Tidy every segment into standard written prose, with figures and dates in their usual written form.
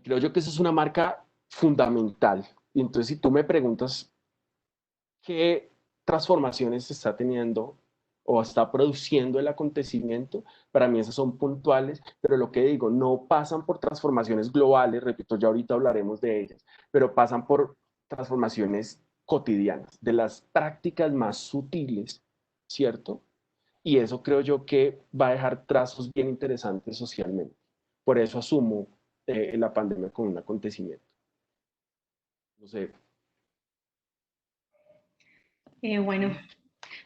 Creo yo que eso es una marca fundamental. Y entonces, si tú me preguntas qué transformaciones está teniendo o está produciendo el acontecimiento, para mí esas son puntuales, pero lo que digo, no pasan por transformaciones globales, repito, ya ahorita hablaremos de ellas, pero pasan por transformaciones cotidianas, de las prácticas más sutiles, ¿cierto? Y eso creo yo que va a dejar trazos bien interesantes socialmente. Por eso asumo la pandemia como un acontecimiento. No sé. Bueno,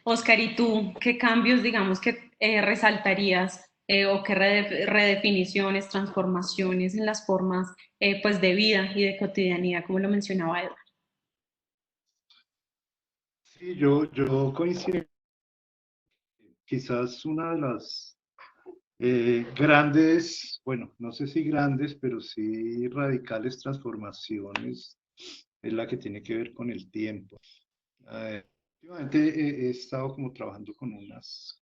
Oscar, ¿y tú qué cambios, digamos, que resaltarías o qué redefiniciones, transformaciones en las formas pues de vida y de cotidianidad, como lo mencionaba Eduardo? Sí, yo coincido. Quizás una de las grandes, bueno, no sé si grandes, pero sí radicales transformaciones es la que tiene que ver con el tiempo. Últimamente he estado como trabajando con unas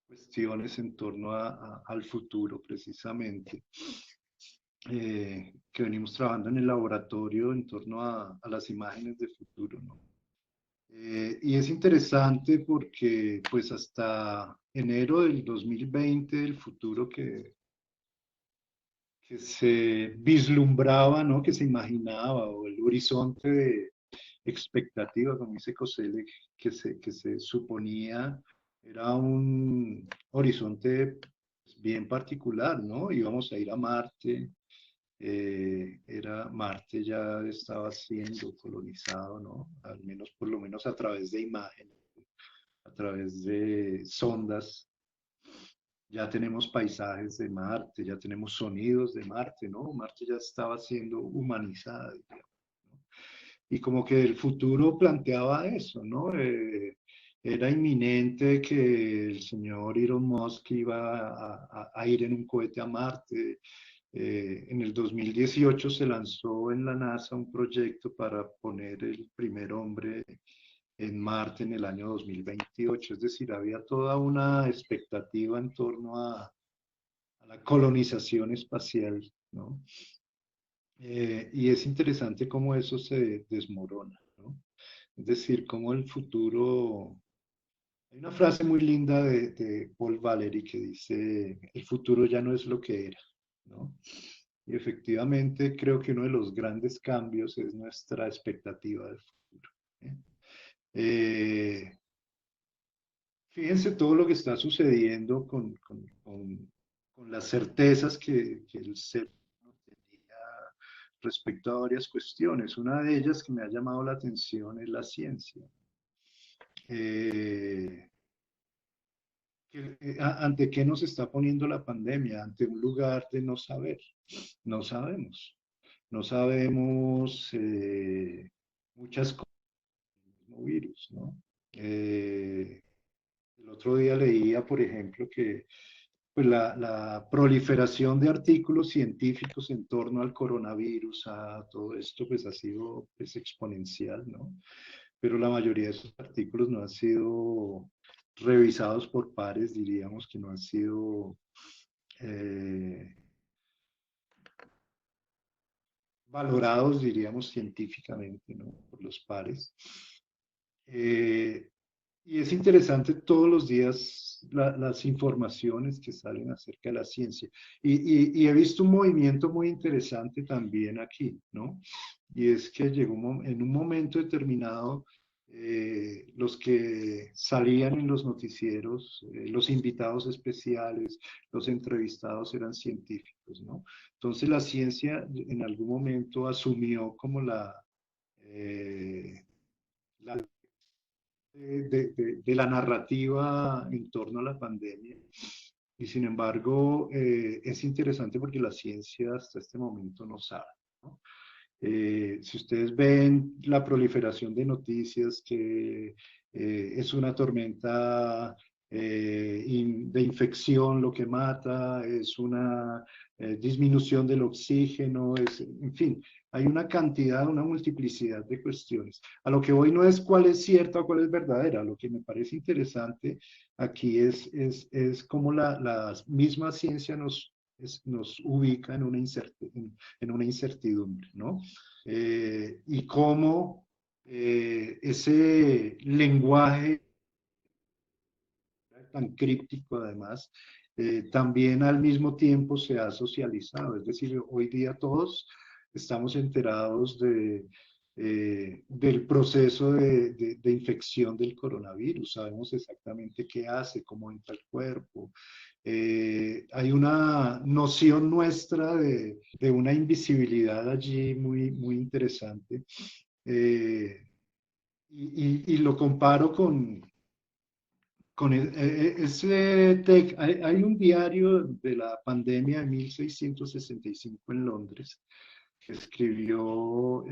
cuestiones en torno al futuro, precisamente, que venimos trabajando en el laboratorio en torno a las imágenes de futuro, ¿no? Y es interesante porque pues hasta enero del 2020 el futuro que se vislumbraba, ¿no? Que se imaginaba, o el horizonte de expectativa, como dice Cosele, que se suponía era un horizonte pues, bien particular, ¿no? Íbamos a ir a Marte, Marte ya estaba siendo colonizado, ¿no? Al menos, por lo menos a través de imágenes, a través de sondas. Ya tenemos paisajes de Marte, ya tenemos sonidos de Marte, ¿no? Marte ya estaba siendo humanizada, digamos, ¿no? Y como que el futuro planteaba eso, ¿no? Era inminente que el señor Elon Musk iba a ir en un cohete a Marte. En el 2018 se lanzó en la NASA un proyecto para poner el primer hombre en Marte en el año 2028. Es decir, había toda una expectativa en torno a la colonización espacial, ¿no? Y es interesante cómo eso se desmorona, ¿no? Es decir, cómo el futuro... Hay una frase muy linda de Paul Valery que dice, el futuro ya no es lo que era, ¿no? Y efectivamente creo que uno de los grandes cambios es nuestra expectativa del futuro, ¿eh? Eh, Fíjense todo lo que está sucediendo con las certezas que el ser humano tenía respecto a varias cuestiones. Una de ellas que me ha llamado la atención es la ciencia. Eh, ¿Ante qué nos está poniendo la pandemia? Ante un lugar de no saber. No sabemos. No sabemos muchas cosas del mismo virus, ¿no? El otro día leía, por ejemplo, que pues, la proliferación de artículos científicos en torno al coronavirus, a todo esto, pues ha sido pues, exponencial, ¿no? Pero la mayoría de esos artículos no han sido revisados por pares, diríamos que no han sido eh, valorados, diríamos, científicamente, ¿no? Por los pares. Eh, y es interesante todos los días las informaciones que salen acerca de la ciencia. Y he visto un movimiento muy interesante también aquí, ¿no? Y es que llegó en un momento determinado, los que salían en los noticieros, los invitados especiales, los entrevistados eran científicos, ¿no? Entonces la ciencia en algún momento asumió como eh, la de la narrativa en torno a la pandemia. Y sin embargo, es interesante porque la ciencia hasta este momento no sabe, ¿no? Si ustedes ven la proliferación de noticias que es una tormenta de infección lo que mata, es una disminución del oxígeno, en fin, hay una cantidad, una multiplicidad de cuestiones. A lo que voy no es cuál es cierta o cuál es verdadera, lo que me parece interesante aquí es cómo la misma ciencia nos nos ubica en una, en una incertidumbre, ¿no? Y cómo ese lenguaje tan críptico además, también al mismo tiempo se ha socializado. Es decir, hoy día todos estamos enterados del proceso de infección del coronavirus. Sabemos exactamente qué hace, cómo entra el cuerpo. Hay una noción nuestra de una invisibilidad allí muy, muy interesante. Y lo comparo con hay un diario de la pandemia de 1665 en Londres que escribió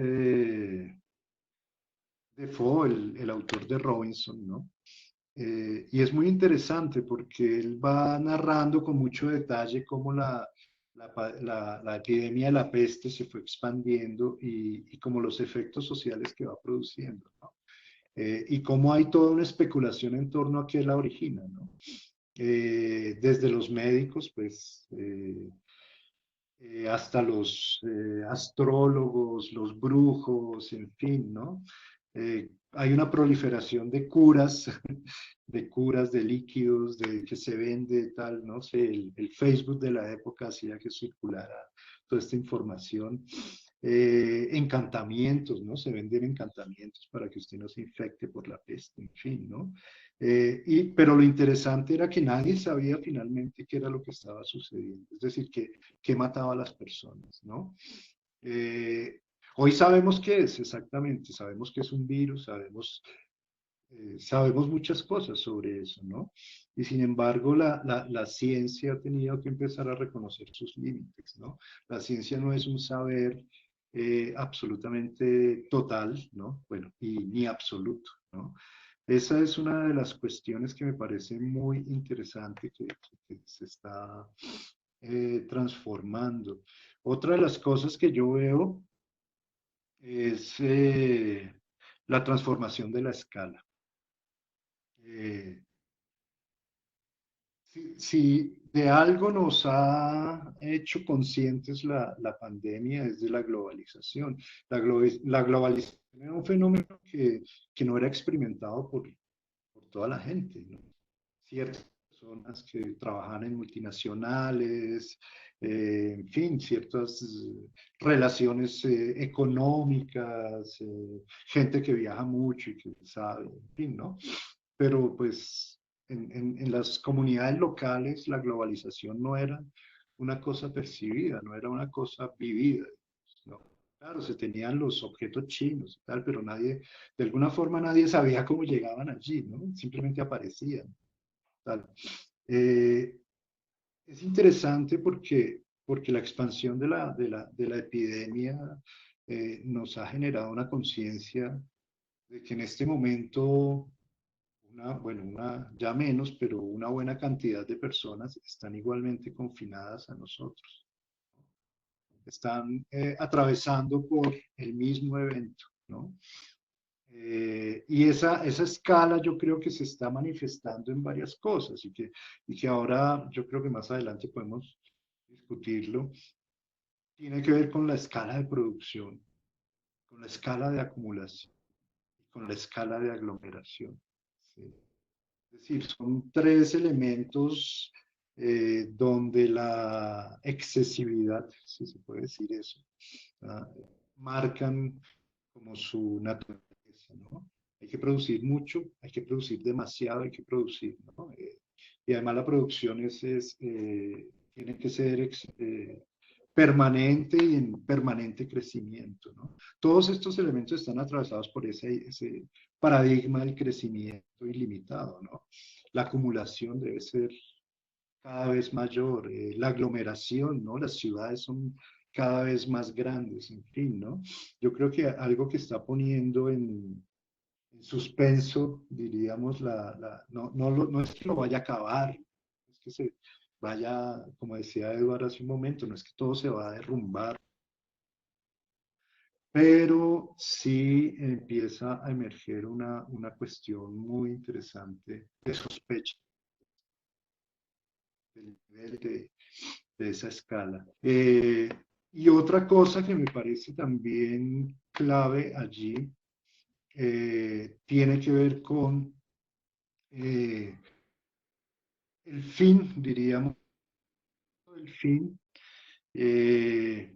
Defoe, el autor de Robinson, ¿no? Y es muy interesante porque él va narrando con mucho detalle cómo la epidemia de la peste se fue expandiendo y como los efectos sociales que va produciendo, ¿no? Y cómo hay toda una especulación en torno a qué la origina, ¿no? Desde los médicos, pues, hasta los astrólogos, los brujos, en fin, ¿no? Hay una proliferación de curas, de curas, de líquidos, de que se vende tal, no sé, el Facebook de la época hacía que circulara toda esta información. Encantamientos, ¿no? Se venden encantamientos para que usted no se infecte por la peste, en fin, ¿no? Pero lo interesante era que nadie sabía finalmente qué era lo que estaba sucediendo, es decir, qué mataba a las personas, ¿no? Eh, Hoy sabemos qué es exactamente, sabemos que es un virus, sabemos muchas cosas sobre eso, ¿no? Y sin embargo, la ciencia ha tenido que empezar a reconocer sus límites, ¿no? La ciencia no es un saber absolutamente total, ¿no? Bueno, y ni absoluto, ¿no? Esa es una de las cuestiones que me parece muy interesante que se está transformando. Otra de las cosas que yo veo es la transformación de la escala. Eh, si de algo nos ha hecho conscientes la pandemia es de la globalización. La globalización era un fenómeno que no era experimentado por toda la gente, ¿no? Ciertas personas que trabajan en multinacionales, en fin, ciertas relaciones económicas, gente que viaja mucho y que sabe, en fin, ¿no? Pero pues en las comunidades locales la globalización no era una cosa percibida, no era una cosa vivida, ¿no? Claro, se tenían los objetos chinos y tal, pero nadie, de alguna forma nadie sabía cómo llegaban allí, ¿no? Simplemente aparecían, tal. Eh, es interesante porque la expansión de la epidemia nos ha generado una conciencia de que en este momento bueno, ya menos, pero una buena cantidad de personas están igualmente confinadas a nosotros. Están atravesando por el mismo evento, ¿no? Y esa escala yo creo que se está manifestando en varias cosas y que ahora yo creo que más adelante podemos discutirlo. Tiene que ver con la escala de producción, con la escala de acumulación, con la escala de aglomeración. ¿Sí? Es decir, son tres elementos donde la excesividad, si se puede decir eso, ¿ah? Marcan como su naturaleza, ¿no? Hay que producir mucho, hay que producir demasiado, hay que producir, ¿no? Y además la producción tiene que ser permanente y en permanente crecimiento, ¿no? Todos estos elementos están atravesados por ese paradigma del crecimiento ilimitado, ¿no? La acumulación debe ser cada vez mayor, la aglomeración, ¿no? Las ciudades son cada vez más grandes, en fin, ¿no? Yo creo que algo que está poniendo en suspenso, diríamos, no es que lo vaya a acabar, es que se vaya, como decía Eduardo hace un momento, no es que todo se va a derrumbar, pero sí empieza a emerger una cuestión muy interesante de sospecha del nivel de esa escala. Y otra cosa que me parece también clave allí tiene que ver con el fin, diríamos, el fin de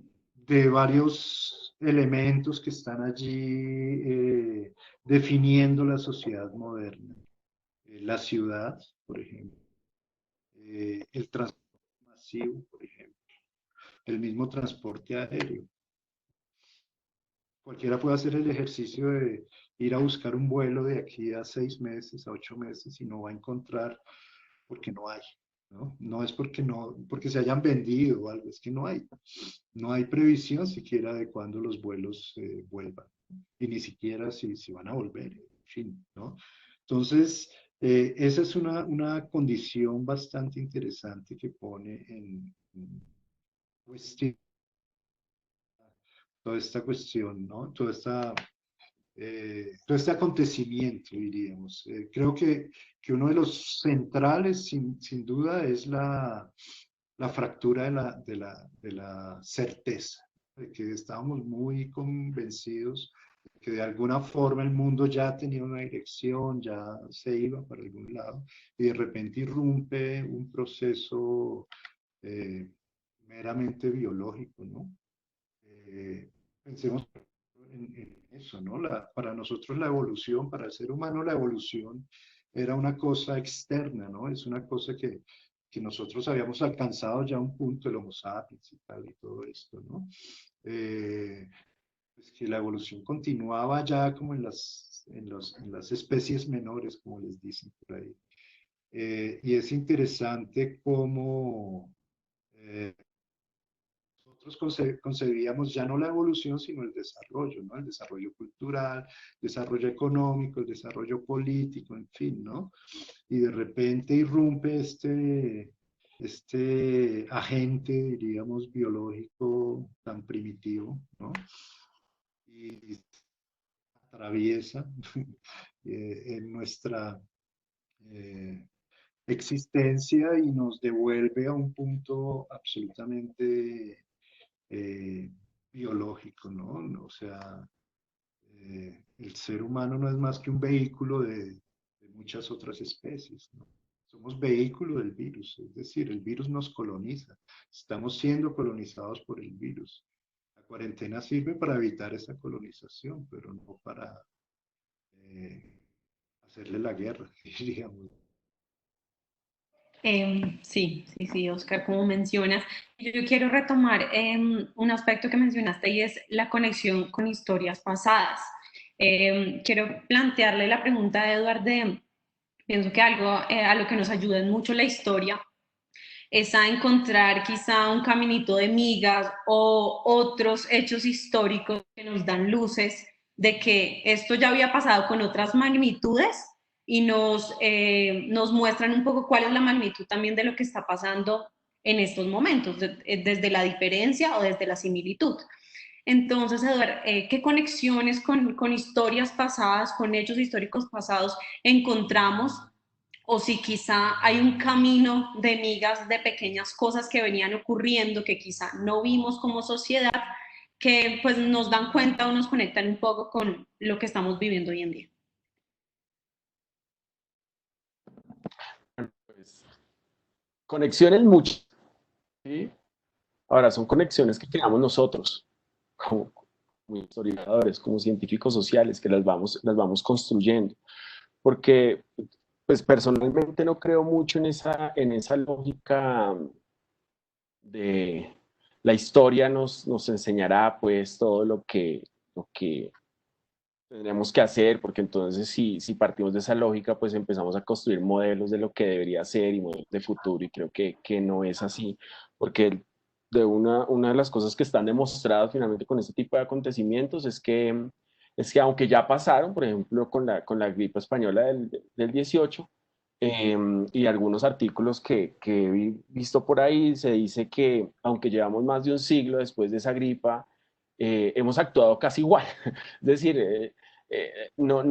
varios elementos que están allí definiendo la sociedad moderna. La ciudad, por ejemplo, el transporte masivo, por ejemplo, el mismo transporte aéreo. Cualquiera puede hacer el ejercicio de ir a buscar un vuelo de aquí a 6 meses, a 8 meses, y no va a encontrar porque no hay. ¿No? No es porque, no, porque se hayan vendido o algo, es que no hay. No hay previsión siquiera de cuándo los vuelos vuelvan. Y ni siquiera si van a volver, en fin, ¿no? Entonces, esa es una condición bastante interesante que pone en cuestión toda esta cuestión, ¿no? Todo este acontecimiento, diríamos. Creo que uno de los centrales, sin duda, es la fractura de la certeza, de que estábamos muy convencidos de que de alguna forma el mundo ya tenía una dirección, ya se iba para algún lado, y de repente irrumpe un proceso meramente biológico, ¿no? Pensemos en eso, ¿no? Para nosotros la evolución, para el ser humano la evolución era una cosa externa, ¿no? Es una cosa que nosotros habíamos alcanzado ya un punto, el Homo sapiens y tal, y todo esto, ¿no? Pues que la evolución continuaba ya como en las especies menores, como les dicen por ahí. Y es interesante cómo nosotros concebíamos ya no la evolución, sino el desarrollo, ¿no? El desarrollo cultural, el desarrollo económico, el desarrollo político, en fin, ¿no? Y de repente irrumpe este agente, diríamos, biológico tan primitivo, ¿no? Y atraviesa en nuestra eh, existencia y nos devuelve a un punto absolutamente eh, biológico, ¿no? O sea, el ser humano no es más que un vehículo de muchas otras especies, ¿no? Somos vehículo del virus, es decir, el virus nos coloniza, estamos siendo colonizados por el virus. La cuarentena sirve para evitar esa colonización, pero no para eh, hacerle la guerra, diríamos. Sí, Oscar, como mencionas, yo quiero retomar un aspecto que mencionaste y es la conexión con historias pasadas. Quiero plantearle la pregunta a Eduard de, pienso que algo a lo que nos ayuda en mucho la historia es a encontrar quizá un caminito de migas o otros hechos históricos que nos dan luces de que esto ya había pasado con otras magnitudes y nos muestran un poco cuál es la magnitud también de lo que está pasando en estos momentos, desde la diferencia o desde la similitud. Entonces, Eduardo, ¿qué conexiones con historias pasadas, con hechos históricos pasados encontramos? O si quizá hay un camino de migas, de pequeñas cosas que venían ocurriendo, que quizá no vimos como sociedad, que pues nos dan cuenta o nos conectan un poco con lo que estamos viviendo hoy en día. Pues, conexiones muchas, ¿sí? Ahora, son conexiones que creamos nosotros, como historiadores, como científicos sociales, que las vamos construyendo. Porque, pues personalmente no creo mucho en esa lógica de la historia nos enseñará pues todo lo que tendremos que hacer, porque entonces si partimos de esa lógica, pues empezamos a construir modelos de lo que debería ser y modelos de futuro, y creo que no es así, porque una de las cosas que están demostradas finalmente con este tipo de acontecimientos es que aunque ya pasaron, por ejemplo, con la gripe española del 18, y algunos artículos que he visto por ahí, se dice que aunque llevamos más de un siglo después de esa gripa, hemos actuado casi igual. Es decir, no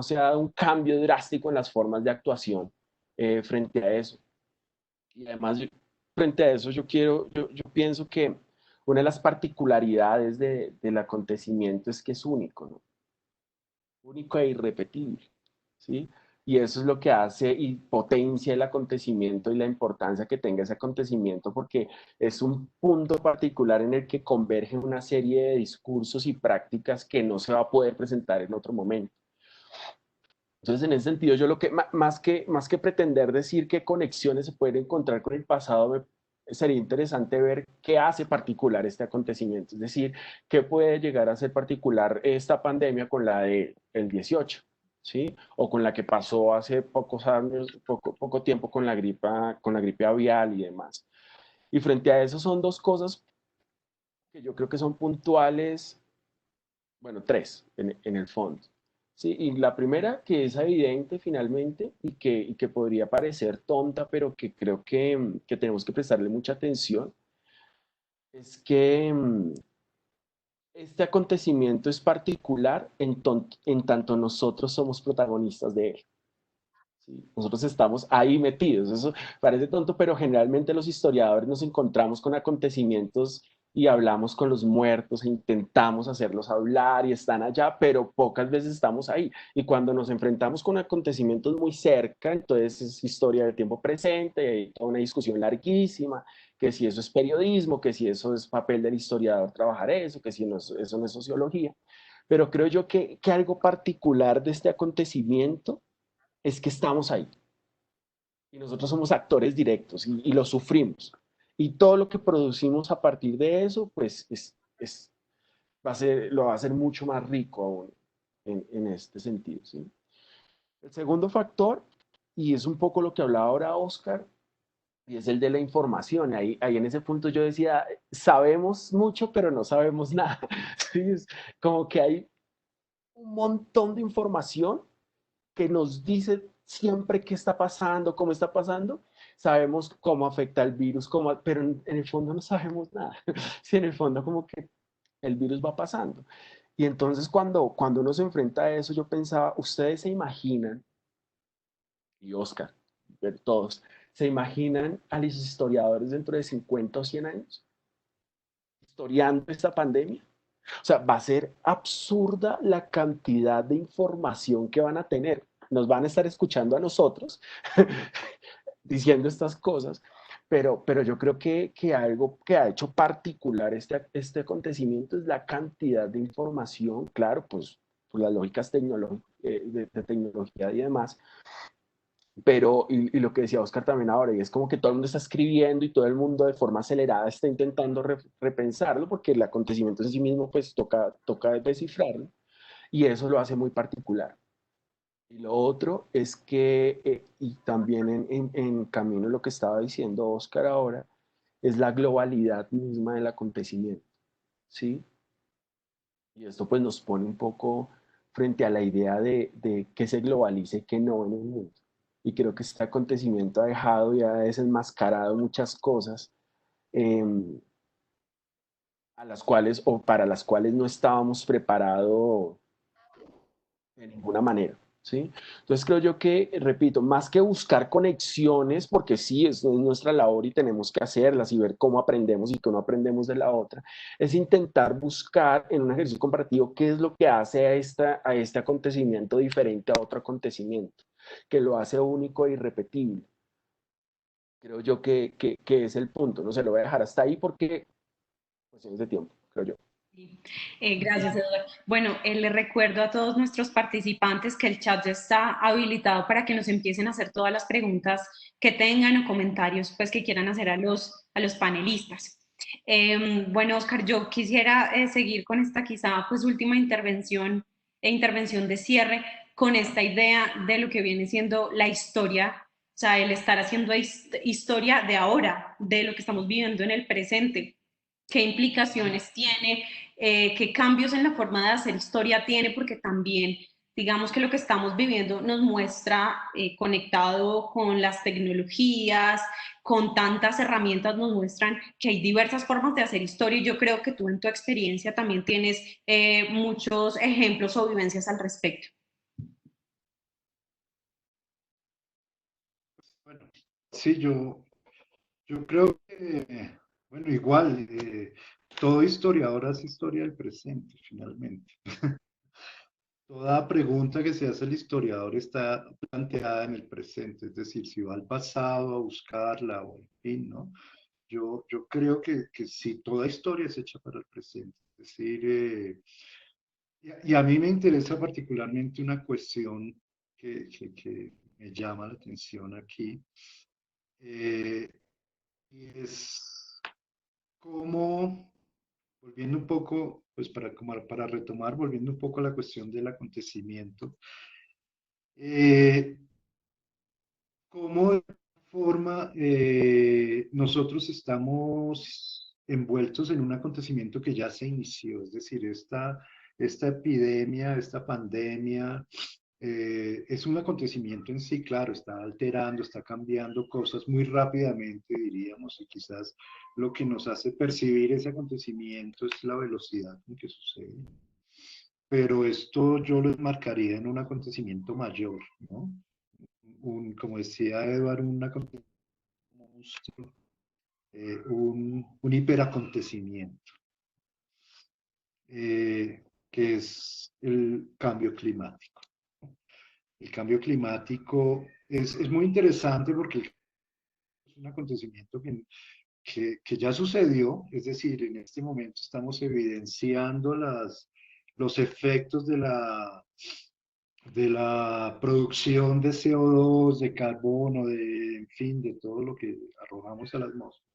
se ha dado un cambio drástico en las formas de actuación frente a eso. Y además, frente a eso, yo pienso que una de las particularidades del acontecimiento es que es único, ¿no? Único e irrepetible, ¿sí? Y eso es lo que hace y potencia el acontecimiento y la importancia que tenga ese acontecimiento, porque es un punto particular en el que convergen una serie de discursos y prácticas que no se va a poder presentar en otro momento. Entonces, en ese sentido, yo lo que, más que pretender decir qué conexiones se pueden encontrar con el pasado, sería interesante ver qué hace particular este acontecimiento, es decir, qué puede llegar a ser particular esta pandemia con la del 18, ¿sí? O con la que pasó hace pocos años, poco tiempo con la gripe avial y demás. Y frente a eso son dos cosas que yo creo que son puntuales, bueno, tres en el fondo. Sí, y la primera que es evidente finalmente y que podría parecer tonta, pero que creo que tenemos que prestarle mucha atención, es que este acontecimiento es particular en tanto nosotros somos protagonistas de él. ¿Sí? Nosotros estamos ahí metidos. Eso parece tonto, pero generalmente los historiadores nos encontramos con acontecimientos y hablamos con los muertos e intentamos hacerlos hablar y están allá, pero pocas veces estamos ahí. Y cuando nos enfrentamos con acontecimientos muy cerca, entonces es historia del tiempo presente, y hay toda una discusión larguísima, que si eso es periodismo, que si eso es papel del historiador trabajar eso, que si no, eso no es sociología. Pero creo yo que algo particular de este acontecimiento es que estamos ahí y nosotros somos actores directos y lo sufrimos. Y todo lo que producimos a partir de eso, pues lo va a hacer mucho más rico aún en este sentido. ¿Sí? El segundo factor, y es un poco lo que hablaba ahora Oscar, y es el de la información. Ahí en ese punto yo decía, sabemos mucho, pero no sabemos nada. ¿Sí? Es como que hay un montón de información que nos dice siempre qué está pasando, cómo está pasando, sabemos cómo afecta el virus, pero en el fondo no sabemos nada. Sí, en el fondo como que el virus va pasando. Y entonces cuando uno se enfrenta a eso, yo pensaba, ustedes se imaginan, y Oscar, todos, se imaginan a los historiadores dentro de 50 o 100 años historiando esta pandemia. O sea, va a ser absurda la cantidad de información que van a tener. Nos van a estar escuchando a nosotros diciendo estas cosas, pero yo creo que algo que ha hecho particular este acontecimiento es la cantidad de información, claro, pues por las lógicas de tecnología y demás, pero, y lo que decía Oscar también ahora, y es como que todo el mundo está escribiendo y todo el mundo de forma acelerada está intentando repensarlo, porque el acontecimiento en sí mismo pues toca descifrarlo, y eso lo hace muy particular. Y lo otro es que, y también en camino lo que estaba diciendo Oscar ahora, es la globalidad misma del acontecimiento, ¿sí? Y esto pues nos pone un poco frente a la idea de que se globalice y que no en el mundo. Y creo que este acontecimiento ha dejado y ha desenmascarado muchas cosas eh, a las cuales o para las cuales no estábamos preparados de ninguna manera. ¿Sí? Entonces creo yo que, repito, más que buscar conexiones, porque sí, es nuestra labor y tenemos que hacerlas y ver cómo aprendemos y cómo aprendemos de la otra, es intentar buscar en un ejercicio comparativo qué es lo que hace a este acontecimiento diferente a otro acontecimiento, que lo hace único e irrepetible. Creo yo que es el punto, no se lo voy a dejar hasta ahí porque cuestiones de tiempo, creo yo. Sí. Gracias, Eduardo. Bueno, le recuerdo a todos nuestros participantes que el chat ya está habilitado para que nos empiecen a hacer todas las preguntas que tengan o comentarios pues, que quieran hacer a los panelistas. Bueno, Oscar, yo quisiera seguir con esta quizá pues última intervención intervención de cierre con esta idea de lo que viene siendo la historia, o sea, el estar haciendo historia de ahora, de lo que estamos viviendo en el presente, qué implicaciones tiene, qué cambios en la forma de hacer historia tiene, porque también digamos que lo que estamos viviendo nos muestra conectado con las tecnologías, con tantas herramientas, nos muestran que hay diversas formas de hacer historia y yo creo que tú en tu experiencia también tienes muchos ejemplos o vivencias al respecto. Bueno, sí, yo Yo creo que, bueno, igual, todo historiador hace historia del presente, finalmente. Toda pregunta que se hace el historiador está planteada en el presente, es decir, si va al pasado a buscarla o en fin, ¿no? Yo creo que sí, toda historia es hecha para el presente. Es decir, y a mí me interesa particularmente una cuestión que me llama la atención aquí, eh, y es cómo, volviendo un poco, pues para retomar, volviendo un poco a la cuestión del acontecimiento, eh, cómo de alguna forma nosotros estamos envueltos en un acontecimiento que ya se inició, es decir, esta epidemia, esta pandemia, es un acontecimiento en sí, claro, está alterando, está cambiando cosas muy rápidamente, diríamos, y quizás lo que nos hace percibir ese acontecimiento es la velocidad con que sucede. Pero esto yo lo marcaría en un acontecimiento mayor, ¿no? Como decía Edward, un acontecimiento monstruo, un hiperacontecimiento, que es el cambio climático. El cambio climático es muy interesante porque es un acontecimiento que ya sucedió, es decir, en este momento estamos evidenciando los efectos de la producción de CO2, de carbono, en fin, de todo lo que arrojamos a la atmósfera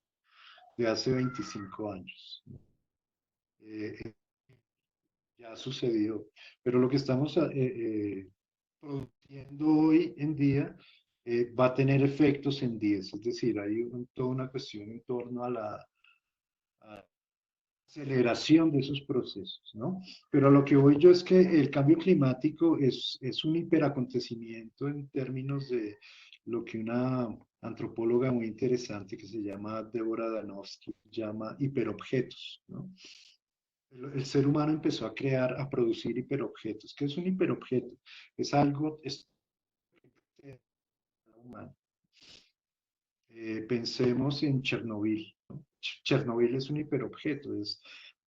de hace 25 años. Eh, ya sucedió, pero lo que estamos produciendo hoy en día va a tener efectos en 10, es decir, hay toda una cuestión en torno a aceleración de esos procesos, ¿no? Pero a lo que voy yo es que el cambio climático es un hiperacontecimiento en términos de lo que una antropóloga muy interesante que se llama Deborah Danowski llama hiperobjetos, ¿no? El ser humano empezó a crear, a producir hiperobjetos. ¿Qué es un hiperobjeto? Es algo es humano. Pensemos en Chernobyl, ¿no? Chernobyl es un hiperobjeto.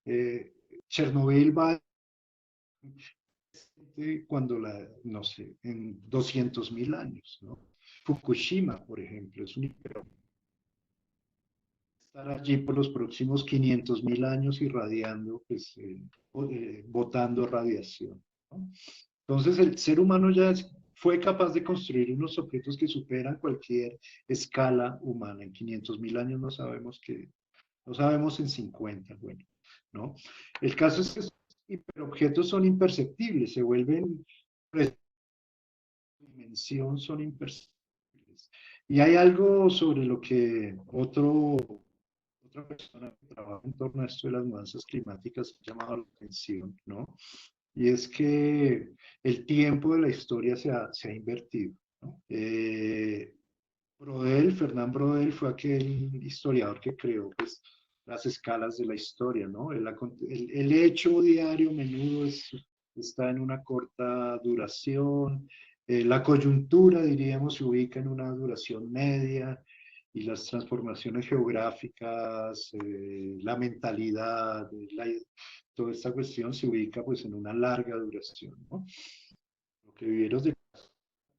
Eh, Chernobyl va cuando no sé, en 200.000 años, ¿no? Fukushima, por ejemplo, es un hiperobjeto. Estar allí por los próximos 500.000 años irradiando, pues, botando radiación, ¿no? Entonces el ser humano ya fue capaz de construir unos objetos que superan cualquier escala humana. En 500.000 años no sabemos en 50, bueno, ¿no? El caso es que estos hiperobjetos son imperceptibles, se vuelven, dimensión son imperceptibles. Y hay algo sobre lo que otra persona que trabaja en torno a esto de las mudanzas climáticas ha llamado la atención, ¿no? Y es que el tiempo de la historia se ha invertido, ¿no? Fernán Brodel fue aquel historiador que creó pues, las escalas de la historia, ¿no? El hecho diario menudo está en una corta duración, la coyuntura, diríamos, se ubica en una duración media y las transformaciones geográficas, la mentalidad, toda esta cuestión se ubica pues en una larga duración, ¿no? Lo que Viveros de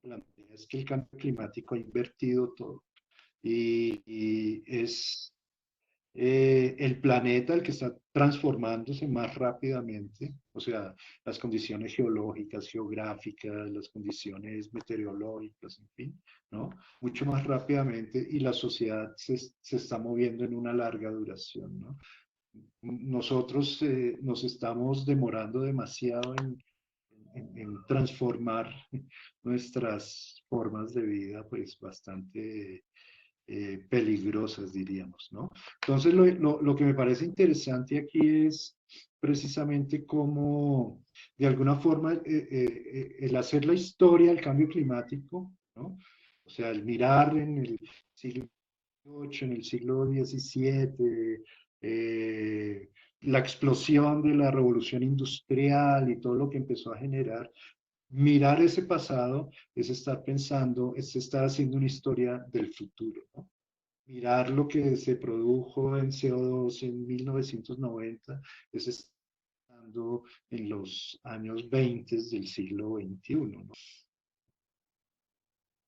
plantea es que el cambio climático ha invertido todo y es el planeta el que está transformándose más rápidamente, o sea, las condiciones geológicas, geográficas, las condiciones meteorológicas, en fin, ¿no? Mucho más rápidamente y la sociedad se está moviendo en una larga duración, ¿no? Nosotros nos estamos demorando demasiado en transformar nuestras formas de vida, pues bastante peligrosas, diríamos, ¿no? Entonces, lo que me parece interesante aquí es precisamente cómo, de alguna forma, el hacer la historia del cambio climático, ¿no? O sea, el mirar en el siglo XVIII, en el siglo XVII, la explosión de la revolución industrial y todo lo que empezó a generar, mirar ese pasado es estar pensando, es estar haciendo una historia del futuro, ¿no? mirar lo que se produjo en CO2 en 1990, es estando en los años 20 del siglo XXI, ¿no?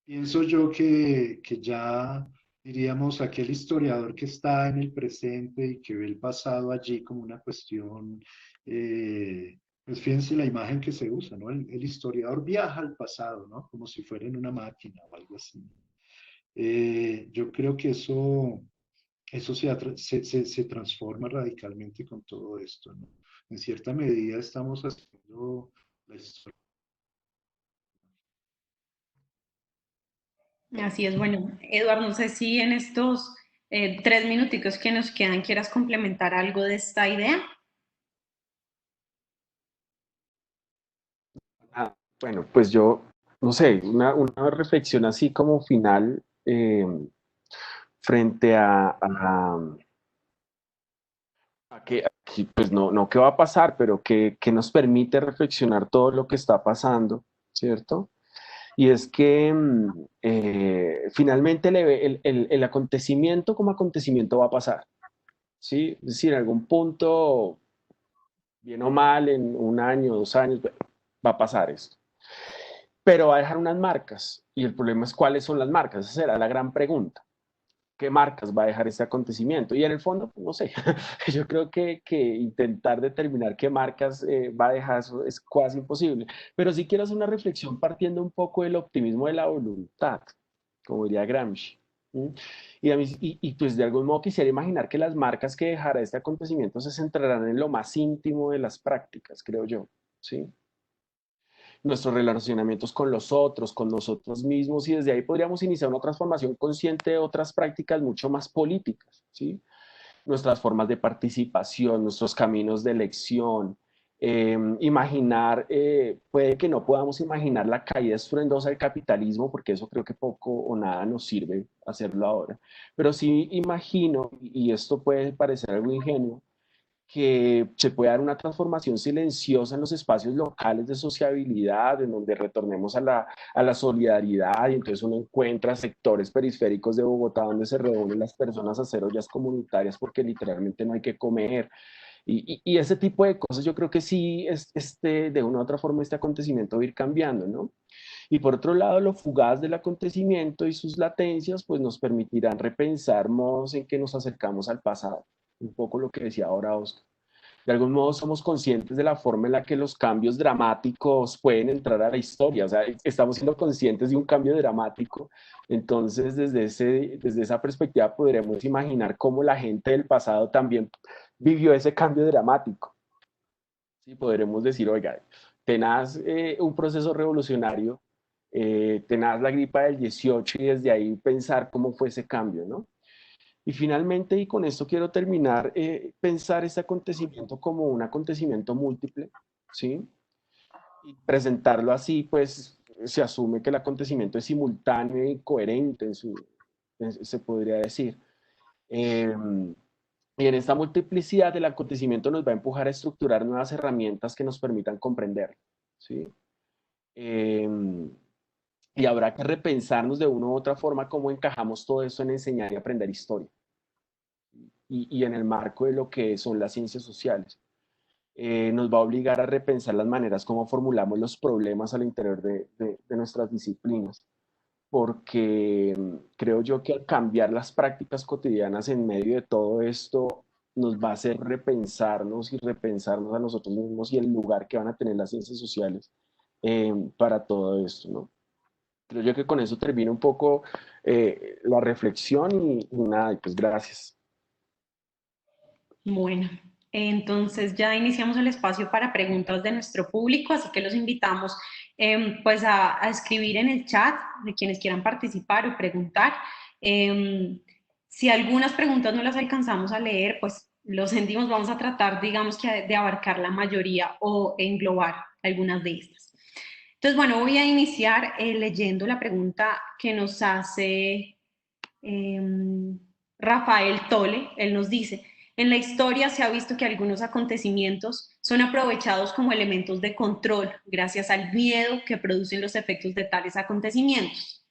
Pienso yo que ya diríamos aquel historiador que está en el presente y que ve el pasado allí como una cuestión, pues fíjense la imagen que se usa, ¿no? El historiador viaja al pasado, ¿no? Como si fuera en una máquina o algo así. Yo creo que eso se transforma radicalmente con todo esto, ¿no? En cierta medida estamos haciendo la historia. Así es, bueno, Eduardo, no sé si en estos 3 minuticos que nos quedan quieras complementar algo de esta idea. Ah, bueno, pues yo, no sé, una reflexión así como final frente a que, pues no qué va a pasar, pero que nos permite reflexionar todo lo que está pasando, ¿cierto? Y es que finalmente el acontecimiento como acontecimiento va a pasar, ¿sí? Es decir, en algún punto, bien o mal, en un año, 2 años, va a pasar esto. Pero va a dejar unas marcas. Y el problema es cuáles son las marcas. Esa será la gran pregunta. ¿Qué marcas va a dejar este acontecimiento? Y en el fondo, pues, no sé, yo creo que intentar determinar qué marcas va a dejar eso es casi imposible. Pero sí quiero hacer una reflexión partiendo un poco del optimismo de la voluntad, como diría Gramsci. ¿Sí? Y pues de algún modo quisiera imaginar que las marcas que dejará este acontecimiento se centrarán en lo más íntimo de las prácticas, creo yo. ¿Sí? Nuestros relacionamientos con los otros, con nosotros mismos, y desde ahí podríamos iniciar una transformación consciente de otras prácticas mucho más políticas, ¿sí? Nuestras formas de participación, nuestros caminos de elección. Imaginar, puede que no podamos imaginar la caída estruendosa del capitalismo, porque eso creo que poco o nada nos sirve hacerlo ahora, pero sí imagino, y esto puede parecer algo ingenuo, que se puede dar una transformación silenciosa en los espacios locales de sociabilidad, en donde retornemos a la solidaridad y entonces uno encuentra sectores periféricos de Bogotá donde se reúnen las personas a hacer ollas comunitarias porque literalmente no hay que comer. Y ese tipo de cosas yo creo que sí, de una u otra forma este acontecimiento va a ir cambiando, ¿no? Y por otro lado, lo fugaz del acontecimiento y sus latencias, pues nos permitirán repensar modos en que nos acercamos al pasado. Un poco lo que decía ahora Oscar. De algún modo somos conscientes de la forma en la que los cambios dramáticos pueden entrar a la historia, o sea, estamos siendo conscientes de un cambio dramático, entonces desde esa perspectiva podremos imaginar cómo la gente del pasado también vivió ese cambio dramático. Sí, podremos decir, oiga, tenaz un proceso revolucionario, tenaz la gripa del 18 y desde ahí pensar cómo fue ese cambio, ¿no? Y finalmente, y con esto quiero terminar, pensar este acontecimiento como un acontecimiento múltiple, ¿sí? Y presentarlo así, pues se asume que el acontecimiento es simultáneo y coherente, se podría decir. Eh, y en esta multiplicidad el acontecimiento nos va a empujar a estructurar nuevas herramientas que nos permitan comprender, ¿sí? Eh, y habrá que repensarnos de una u otra forma cómo encajamos todo eso en enseñar y aprender historia. Y en el marco de lo que son las ciencias sociales. Nos va a obligar a repensar las maneras como formulamos los problemas al interior de nuestras disciplinas, porque creo yo que al cambiar las prácticas cotidianas en medio de todo esto, nos va a hacer repensarnos y repensarnos a nosotros mismos y el lugar que van a tener las ciencias sociales para todo esto, ¿no? Creo yo que con eso termino un poco la reflexión y nada, y pues gracias. Bueno, entonces ya iniciamos el espacio para preguntas de nuestro público, así que los invitamos pues a escribir en el chat de quienes quieran participar o preguntar. Si algunas preguntas no las alcanzamos a leer, pues lo sentimos, vamos a tratar, digamos que de abarcar la mayoría o englobar algunas de estas. Entonces, bueno, voy a iniciar leyendo la pregunta que nos hace Rafael Tole. Él nos dice, en la historia se ha visto que algunos acontecimientos son aprovechados como elementos de control gracias al miedo que producen los efectos de tales acontecimientos.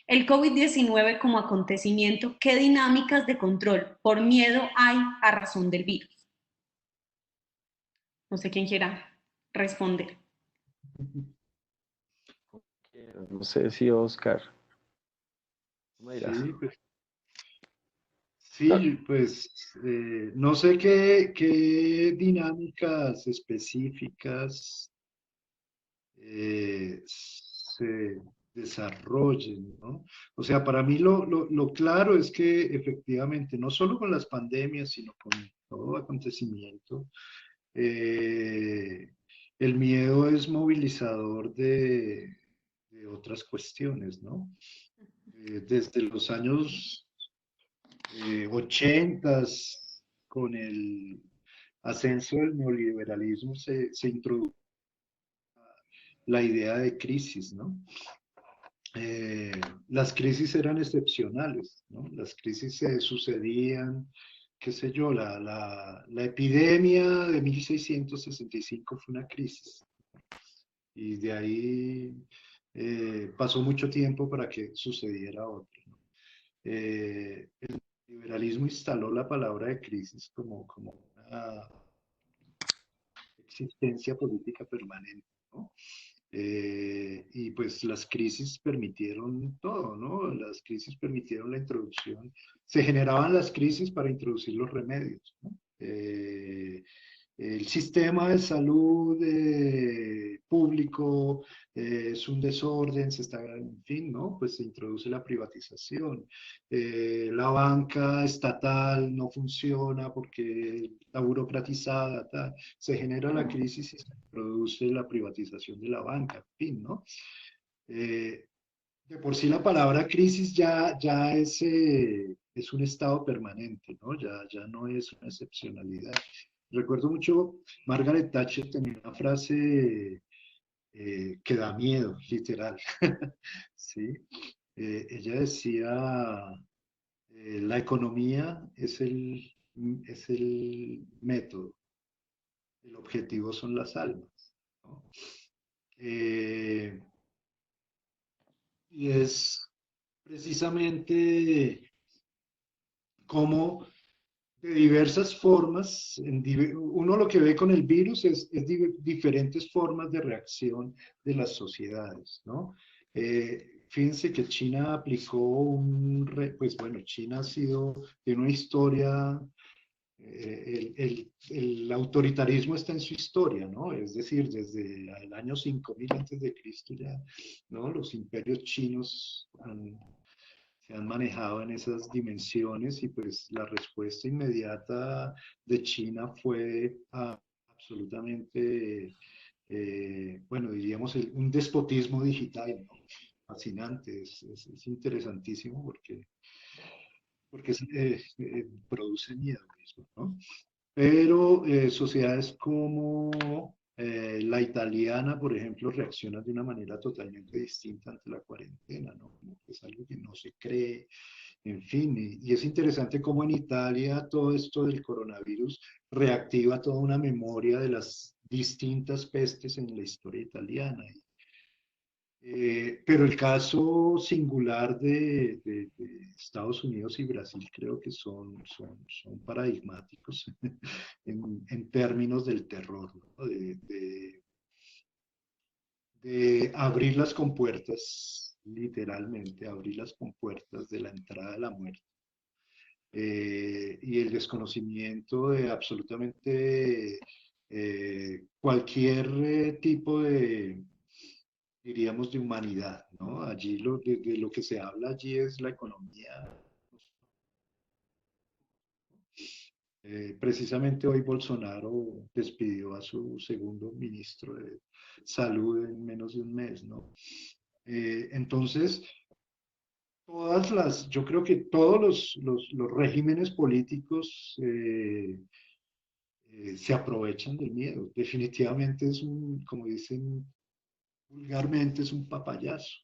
El COVID-19 como acontecimiento, ¿qué dinámicas de control por miedo hay a razón del virus? No sé quién quiera responder. No sé si Oscar, ¿cómo dirás? Sí, pues, No, sí, pues no sé qué dinámicas específicas se desarrollen, ¿no? O sea, para mí lo claro es que efectivamente, no solo con las pandemias, sino con todo acontecimiento, eh, el miedo es movilizador de otras cuestiones, ¿no? Desde los años 80, con el ascenso del neoliberalismo, se introdujo la idea de crisis, ¿no? Eh, las crisis eran excepcionales, ¿no? Las crisis se sucedían, qué sé yo, la epidemia de 1665 fue una crisis y de ahí pasó mucho tiempo para que sucediera otra, ¿no? El liberalismo instaló la palabra de crisis como una existencia política permanente, ¿no? Y pues las crisis permitieron todo, ¿no? Las crisis permitieron la introducción, se generaban las crisis para introducir los remedios, ¿no? El sistema de salud público es un desorden, se está, en fin, ¿no? Pues se introduce la privatización. La banca estatal no funciona porque está burocratizada, tal. Se genera la crisis y se produce la privatización de la banca, en fin, ¿no? Eh, de por sí la palabra crisis ya es un estado permanente, ¿no? Ya no es una excepcionalidad. Recuerdo mucho, Margaret Thatcher tenía una frase que da miedo, literal, ¿sí? Ella decía, la economía es el método, el objetivo son las almas, ¿no? Eh, y es precisamente cómo de diversas formas, uno lo que ve con el virus es diferentes formas de reacción de las sociedades, ¿no? Fíjense que China aplicó pues bueno, China ha sido, tiene una historia, el autoritarismo está en su historia, ¿no? Es decir, desde el año 5000 antes de Cristo ya, ¿no? Los imperios chinos se han manejado en esas dimensiones y pues la respuesta inmediata de China fue absolutamente, bueno, diríamos un despotismo digital, ¿no? Fascinante, es interesantísimo porque produce miedo mismo, ¿no? Pero sociedades como la italiana, por ejemplo, reaccionan de una manera totalmente distinta ante la cuarentena, ¿no? Como que es algo que no se cree, en fin, y es interesante cómo en Italia todo esto del coronavirus reactiva toda una memoria de las distintas pestes en la historia italiana. Pero el caso singular de Estados Unidos y Brasil creo que son paradigmáticos en términos del terror, ¿no? De abrir las compuertas, literalmente abrir las compuertas de la entrada de la muerte. Y el desconocimiento de absolutamente cualquier tipo diríamos, de humanidad, ¿no? Allí de lo que se habla allí es la economía. Precisamente hoy Bolsonaro despidió a su segundo ministro de salud en menos de un mes, ¿no? Entonces, yo creo que todos los regímenes políticos se aprovechan del miedo. Definitivamente como dicen vulgarmente, es un papayazo